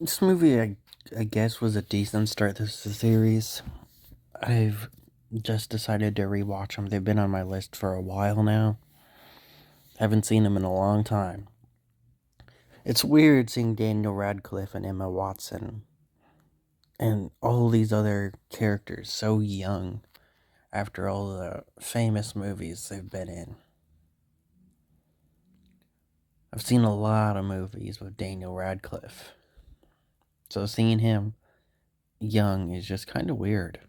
This movie, I guess, was a decent start to the series. I've just decided to rewatch them. They've been on my list for a while now. Haven't seen them in a long time. It's weird seeing Daniel Radcliffe and Emma Watson and all these other characters so young after all the famous movies they've been in. I've seen a lot of movies with Daniel Radcliffe, so seeing him young is just kind of weird.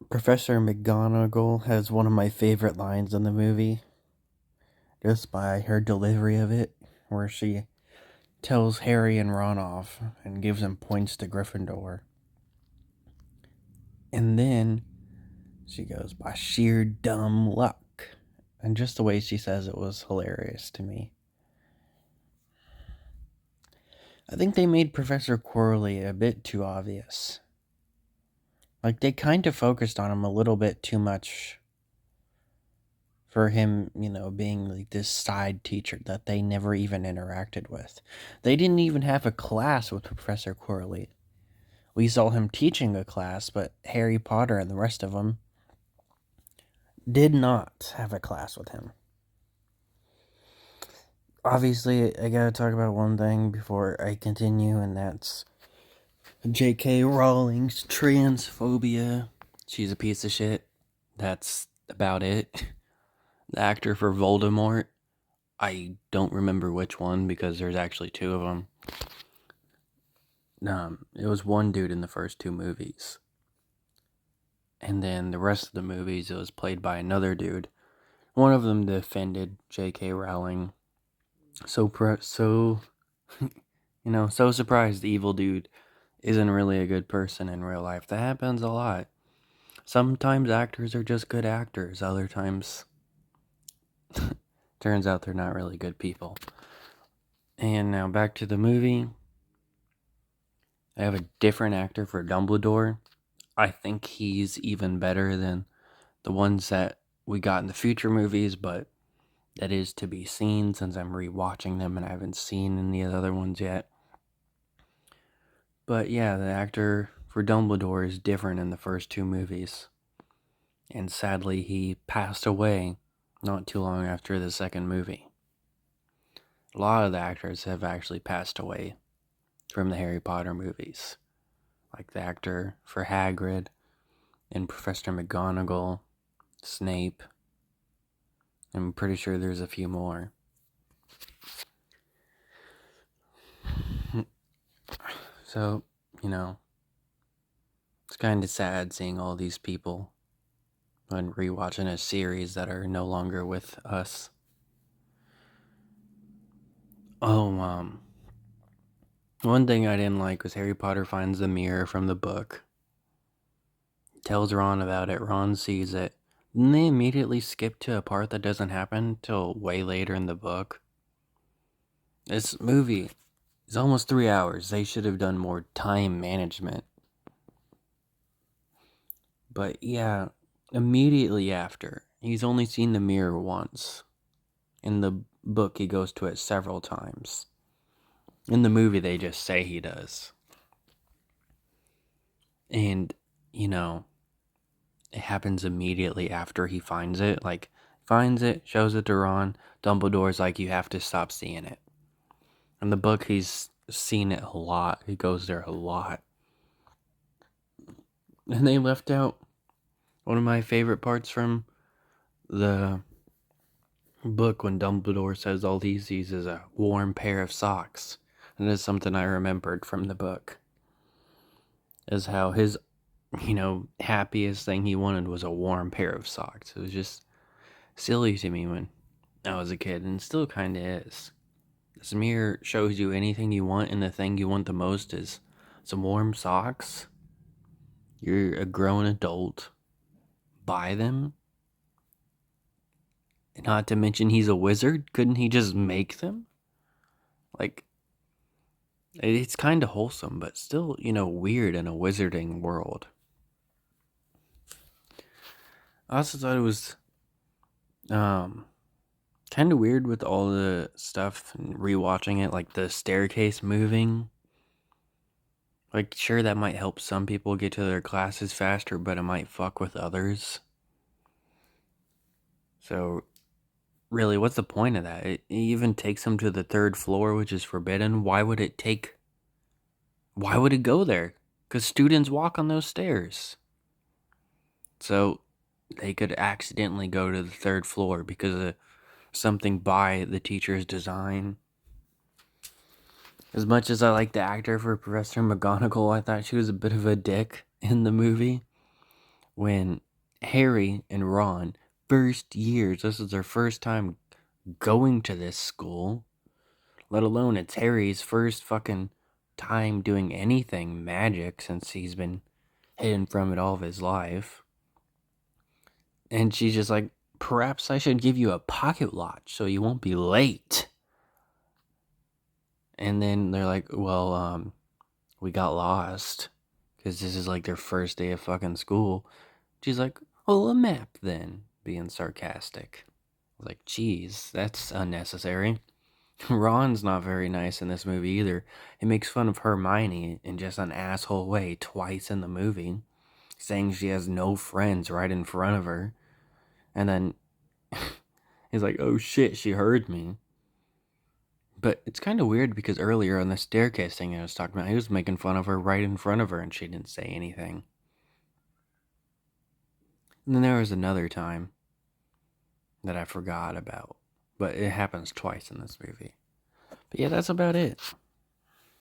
Professor McGonagall has one of my favorite lines in the movie, just by her delivery of it, where she tells Harry and Ron off and gives them points to Gryffindor. And then she goes, by sheer dumb luck. And just the way she says it was hilarious to me. I think they made Professor Quirrell a bit too obvious. Like, they kind of focused on him a little bit too much for him, being like this side teacher that they never even interacted with. They didn't even have a class with Professor Quirrell. We saw him teaching a class, but Harry Potter and the rest of them did not have a class with him. Obviously, I gotta talk about one thing before I continue, and that's J.K. Rowling's transphobia. She's a piece of shit. That's about it. The actor for Voldemort, I don't remember which one because there's actually two of them. It was one dude in the first two movies. And then the rest of the movies, it was played by another dude. One of them defended J.K. Rowling. So surprised the evil dude isn't really a good person in real life. That happens a lot. Sometimes actors are just good actors. Other times, turns out they're not really good people. And now back to the movie. I have a different actor for Dumbledore. I think he's even better than the ones that we got in the future movies, but that is to be seen since I'm rewatching them and I haven't seen any of the other ones yet. But yeah, the actor for Dumbledore is different in the first two movies. And sadly, he passed away not too long after the second movie. A lot of the actors have actually passed away from the Harry Potter movies. Like the actor for Hagrid and Professor McGonagall, Snape. I'm pretty sure there's a few more. So, it's kind of sad seeing all these people when rewatching a series that are no longer with us. Oh, one thing I didn't like was Harry Potter finds the mirror from the book. Tells Ron about it. Ron sees it. Then they immediately skip to a part that doesn't happen till way later in the book. This movie is almost 3 hours. They should have done more time management. But yeah, immediately after, he's only seen the mirror once. In the book, he goes to it several times. In the movie, they just say he does. And, it happens immediately after he finds it. Like, finds it, shows it to Ron. Dumbledore's like, you have to stop seeing it. In the book, he's seen it a lot. He goes there a lot. And they left out one of my favorite parts from the book when Dumbledore says all he sees is a warm pair of socks. And it's something I remembered from the book. Is how his, happiest thing he wanted was a warm pair of socks. It was just silly to me when I was a kid, and still kind of is. This mirror shows you anything you want, and the thing you want the most is some warm socks. You're a grown adult. Buy them. Not to mention he's a wizard. Couldn't he just make them? Like, it's kind of wholesome, but still, weird in a wizarding world. I also thought it was kind of weird with all the stuff and rewatching it, like the staircase moving. Like, sure, that might help some people get to their classes faster, but it might fuck with others. So, really, what's the point of that? It even takes them to the third floor, which is forbidden. Why would it go there? Because students walk on those stairs. So, they could accidentally go to the third floor because of something by the teacher's design. As much as I like the actor for Professor McGonagall, I thought she was a bit of a dick in the movie. When Harry and Ron, first years, this is their first time going to this school, let alone it's Harry's first fucking time doing anything magic since he's been hidden from it all of his life. And she's just like, perhaps I should give you a pocket watch so you won't be late. And then they're like, well, we got lost because this is like their first day of fucking school. She's like, well, a map then, being sarcastic. I was like, geez, that's unnecessary. Ron's not very nice in this movie either. He makes fun of Hermione in just an asshole way twice in the movie, saying she has no friends right in front of her. And then he's like, oh shit, she heard me. But it's kind of weird because earlier on the staircase thing I was talking about, he was making fun of her right in front of her and she didn't say anything. And then there was another time that I forgot about, but it happens twice in this movie. But yeah, that's about it.